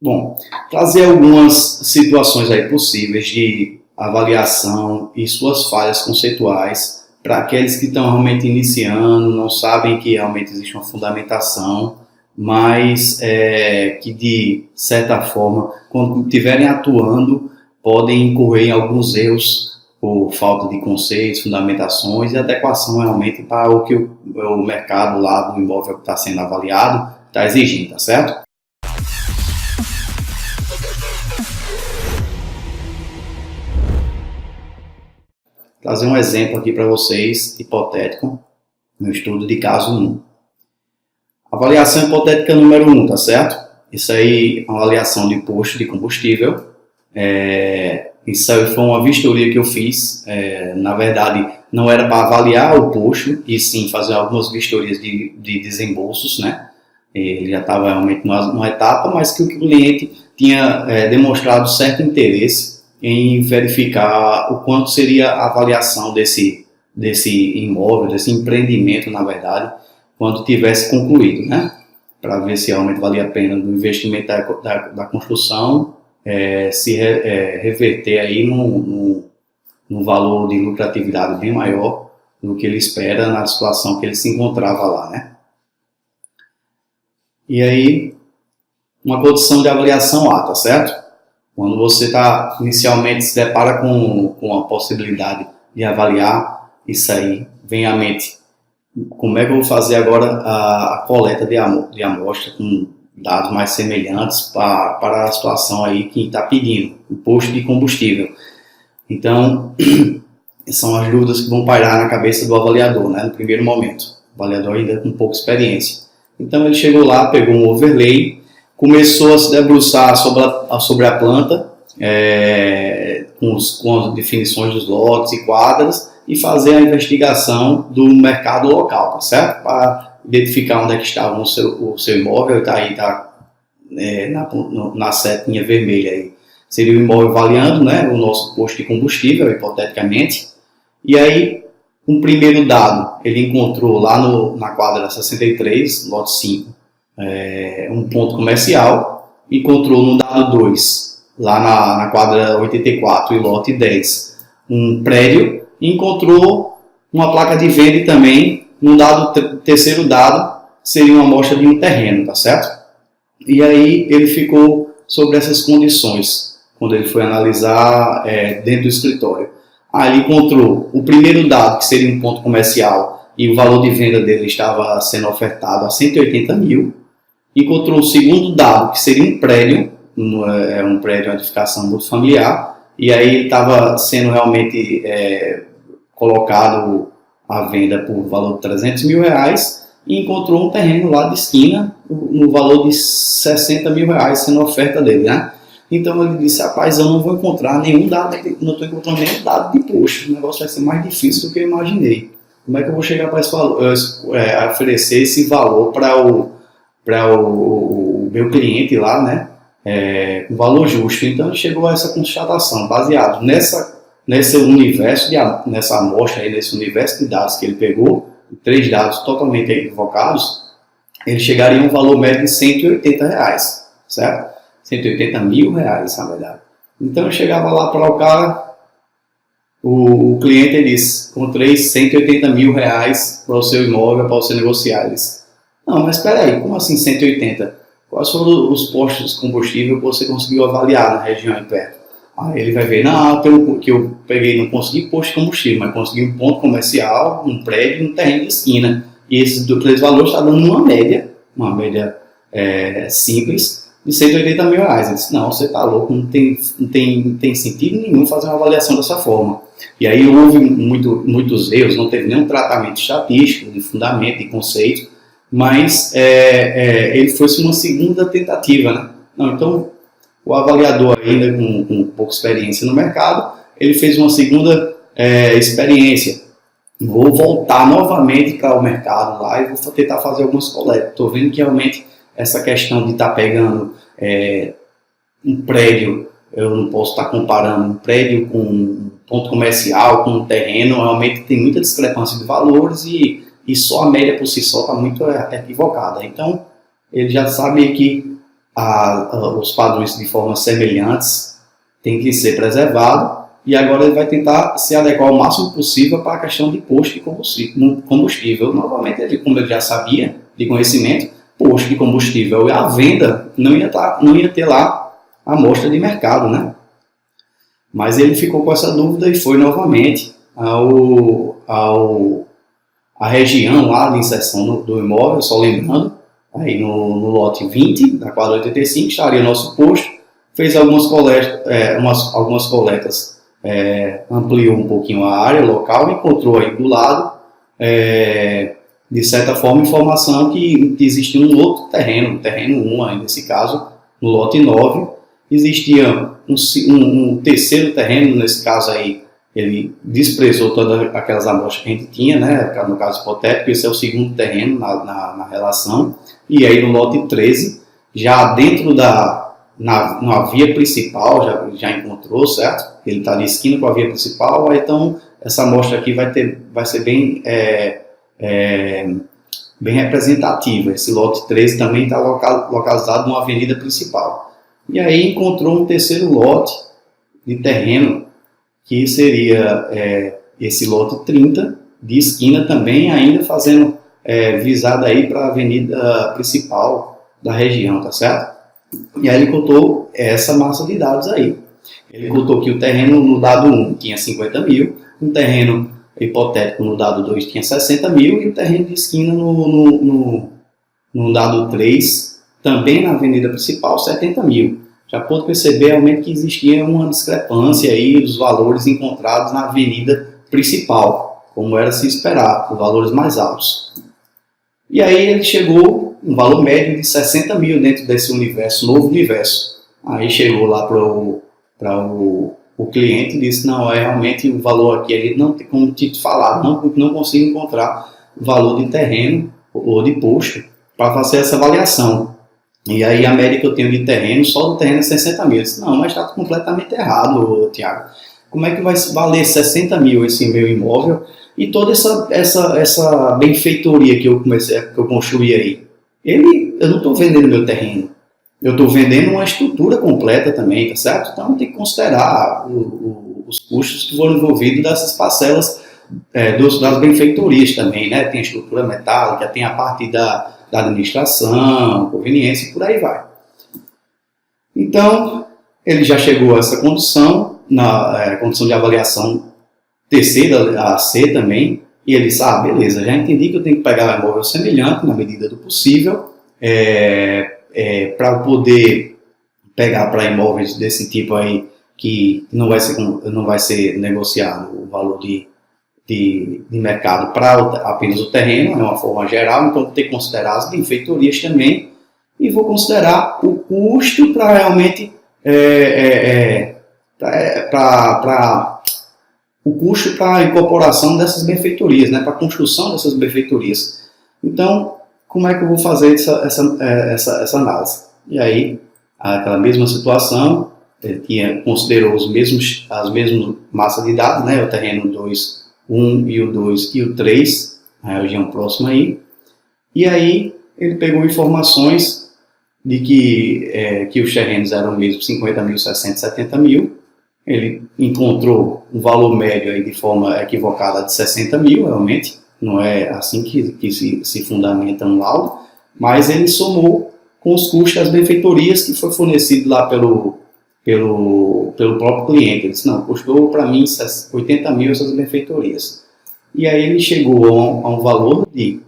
Bom, trazer algumas situações aí possíveis de avaliação e suas falhas conceituais para aqueles que estão realmente iniciando, não sabem que realmente existe uma fundamentação, mas que de certa forma, quando estiverem atuando, podem incorrer em alguns erros por falta de conceitos, fundamentações e adequação realmente para o que o mercado lá do imóvel que está sendo avaliado está exigindo, tá certo? Trazer um exemplo aqui para vocês, hipotético, no estudo de caso 1. Avaliação hipotética número 1, tá certo? Isso aí é uma avaliação de posto de combustível. Isso aí foi uma vistoria que eu fiz. Na verdade, não era para avaliar o posto, e sim fazer algumas vistorias de desembolsos, né? Ele já estava realmente numa etapa, mas que o cliente tinha demonstrado certo interesse em verificar o quanto seria a avaliação desse imóvel, desse empreendimento, na verdade, quando tivesse concluído, né? Para ver se realmente valia a pena do investimento da construção se reverter aí num valor de lucratividade bem maior do que ele espera na situação que ele se encontrava lá, né? E aí, uma condição de avaliação A, tá certo? Quando você inicialmente se depara com a possibilidade de avaliar isso aí, vem à mente, como é que eu vou fazer agora a coleta de amostra com dados mais semelhantes para a situação aí que está pedindo, o posto de combustível. Então, são as dúvidas que vão pairar na cabeça do avaliador, né, no primeiro momento. O avaliador ainda com pouca experiência. Então, ele chegou lá, pegou um overlay, começou a se debruçar sobre a planta, com as definições dos lotes e quadras, e fazer a investigação do mercado local, tá certo? Para identificar onde é que estava o seu imóvel, está na setinha vermelha aí. Seria o imóvel avaliando, né, o nosso posto de combustível, hipoteticamente. E aí, um primeiro dado, ele encontrou lá na quadra 63, lote 5, um ponto comercial, encontrou no dado 2, lá na quadra 84 e lote 10, um prédio, e encontrou uma placa de venda também, no terceiro dado, seria uma amostra de um terreno, tá certo? E aí ele ficou sobre essas condições, quando ele foi analisar dentro do escritório. Aí ele encontrou o primeiro dado, que seria um ponto comercial, e o valor de venda dele estava sendo ofertado a 180 mil, encontrou o segundo dado, que seria um prédio, um prédio de edificação multifamiliar, e aí ele estava sendo realmente colocado à venda por valor de 300 mil reais, e encontrou um terreno lá de esquina, no valor de 60 mil reais sendo a oferta dele, né? Então ele disse, rapaz, eu não vou encontrar nenhum dado, não estou encontrando nenhum dado de posto, o negócio vai ser mais difícil do que eu imaginei. Como é que eu vou chegar para esse valor, oferecer esse valor para o meu cliente lá, né, com valor justo? Então ele chegou a essa constatação, baseado nesse universo, nessa amostra, aí, nesse universo de dados que ele pegou, 3 dados totalmente equivocados, ele chegaria a um valor médio de 180 reais, certo? 180 mil reais, na verdade. Então eu chegava lá para o cara, o cliente disse, encontrei 180 mil reais para o seu imóvel, para você negociar. Ele disse, não, mas espera aí, como assim 180? Quais foram os postos de combustível que você conseguiu avaliar na região aí perto? Aí ele vai ver, não, que eu peguei, não consegui posto de combustível, mas consegui um ponto comercial, um prédio, um terreno de esquina. E esses 3 valores estão dando uma média simples, de 180 mil reais. Ele disse, não, você está louco, não tem sentido nenhum fazer uma avaliação dessa forma. E aí houve muitos erros, não teve nenhum tratamento estatístico, de fundamento, de conceito, mas ele foi uma segunda tentativa, né? Não, então, o avaliador ainda com pouca experiência no mercado, ele fez uma segunda experiência. Vou voltar novamente para o mercado lá e vou tentar fazer algumas coletas. Estou vendo que realmente essa questão de estar pegando um prédio, eu não posso estar comparando um prédio com um ponto comercial, com um terreno, realmente tem muita discrepância de valores e só a média por si só está muito equivocada. Então, ele já sabe que os padrões de forma semelhantes têm que ser preservados, e agora ele vai tentar se adequar o máximo possível para a questão de posto de combustível. Novamente, como ele já sabia de conhecimento, posto de combustível e a venda não ia ter lá a amostra de mercado, né? Mas ele ficou com essa dúvida e foi novamente à região lá de inserção do imóvel, só lembrando, aí no lote 20 da quadra 85 estaria nosso posto, fez algumas coletas, ampliou um pouquinho a área local, encontrou aí do lado, de certa forma, informação que existia um outro terreno 1 aí nesse caso, no lote 9, existia um terceiro terreno, nesse caso aí, ele desprezou todas aquelas amostras que a gente tinha, né, no caso hipotético, esse é o segundo terreno na relação, e aí no lote 13, já dentro na via principal, já encontrou, certo? Ele está de esquina com a via principal, então essa amostra aqui vai ser bem representativa. Esse lote 13 também está localizado numa avenida principal. E aí encontrou um terceiro lote de terreno, que seria esse lote 30, de esquina também, ainda fazendo visada aí para a avenida principal da região, tá certo? E aí ele contou essa massa de dados aí. Ele contou que o terreno no dado 1 tinha 50 mil, um terreno hipotético no dado 2 tinha 60 mil, e o terreno de esquina no dado 3, também na avenida principal, 70 mil. Já pôde perceber realmente que existia uma discrepância aí dos valores encontrados na avenida principal, como era se esperar, os valores mais altos. E aí ele chegou um valor médio de 60 mil dentro desse novo universo. Aí chegou lá para o cliente e disse, não, realmente o valor aqui, a gente não tem como te falar, não consigo encontrar o valor de terreno ou de posto para fazer essa avaliação. E aí a média que eu tenho de terreno, só do terreno é 60 mil. Eu disse, não, mas está completamente errado, Tiago. Como é que vai valer 60 mil esse meu imóvel e toda essa benfeitoria que eu construí aí? Eu não estou vendendo meu terreno, eu estou vendendo uma estrutura completa também, tá certo? Então tem que considerar os custos que foram envolvidos dessas parcelas das benfeitorias também, né? Tem a estrutura metálica, tem a parte da administração, conveniência e por aí vai. Então, ele já chegou a essa condição, na condição de avaliação terceira, a C também, e ele disse, beleza, já entendi que eu tenho que pegar um imóvel semelhante, na medida do possível, para poder pegar para imóveis desse tipo aí, que não vai ser negociado o valor de mercado para apenas o terreno, é uma forma geral, então vou ter que considerar as benfeitorias também, e vou considerar o custo para realmente o custo para a incorporação dessas benfeitorias, né, para a construção dessas benfeitorias. Então, como é que eu vou fazer essa análise? E aí, aquela mesma situação, ele considerou as mesmas massas de dados, né, o terreno 2, 1 e o 2 e o 3, a região próxima aí, e aí ele pegou informações de que os terrenos eram mesmo 50 mil, 60, 70 mil, ele encontrou um valor médio aí de forma equivocada de 60 mil, realmente, não é assim que se fundamenta um laudo, mas ele somou com os custos das benfeitorias que foi fornecido lá pelo próprio cliente. Ele disse, não, custou para mim 80 mil essas benfeitorias. E aí ele chegou a um valor de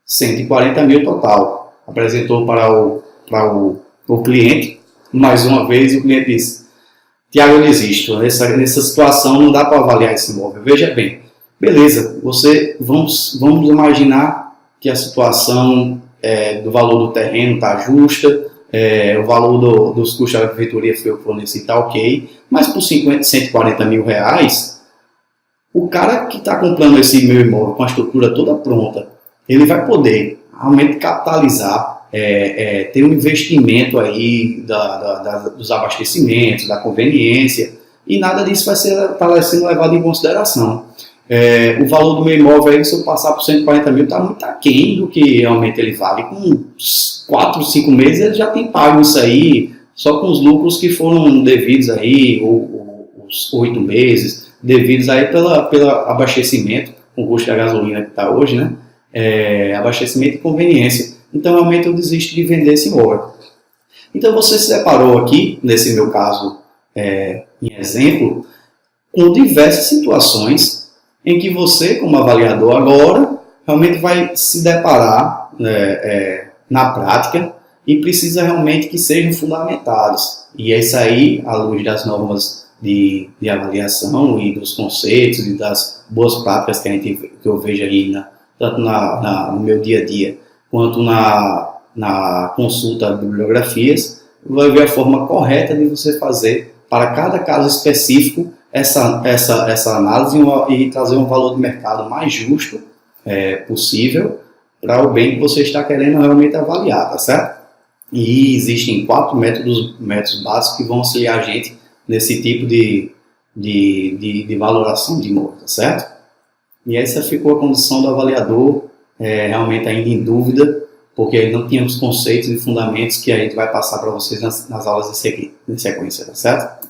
140 mil total. Apresentou para o cliente, mais uma vez, e o cliente disse, Tiago, eu desisto, nessa situação não dá para avaliar esse imóvel. Veja bem, beleza, vamos imaginar que a situação do valor do terreno está justa, o valor dos custos da prefeitura foi fornecido, está ok, mas por 140 mil reais, o cara que está comprando esse meu imóvel com a estrutura toda pronta, ele vai poder realmente capitalizar, ter um investimento aí dos abastecimentos, da conveniência, e nada disso vai estar sendo levado em consideração. O valor do meu imóvel aí, se eu passar por 140 mil, está muito aquém do que realmente ele vale. Com 4, 5 meses ele já tem pago isso aí, só com os lucros que foram devidos aí, ou os 8 meses, devidos aí pelo abastecimento, com o custo da gasolina que está hoje, né? Abastecimento e conveniência. Então, realmente, eu desisto de vender esse imóvel. Então, você se deparou aqui, nesse meu caso, em exemplo, com diversas situações em que você, como avaliador agora, realmente vai se deparar na prática e precisa realmente que sejam fundamentados. E é isso aí, à luz das normas de avaliação e dos conceitos e das boas práticas que eu vejo aí, tanto no meu dia a dia, quanto na consulta de bibliografias, vai ver a forma correta de você fazer para cada caso específico essa análise e trazer um valor de mercado mais justo possível para o bem que você está querendo realmente avaliar, tá certo? E existem 4 métodos básicos que vão auxiliar a gente nesse tipo de valoração de imóvel, tá certo? E essa ficou a condição do avaliador, realmente ainda em dúvida, porque aí não tínhamos conceitos e fundamentos que a gente vai passar para vocês nas aulas em sequência, tá certo?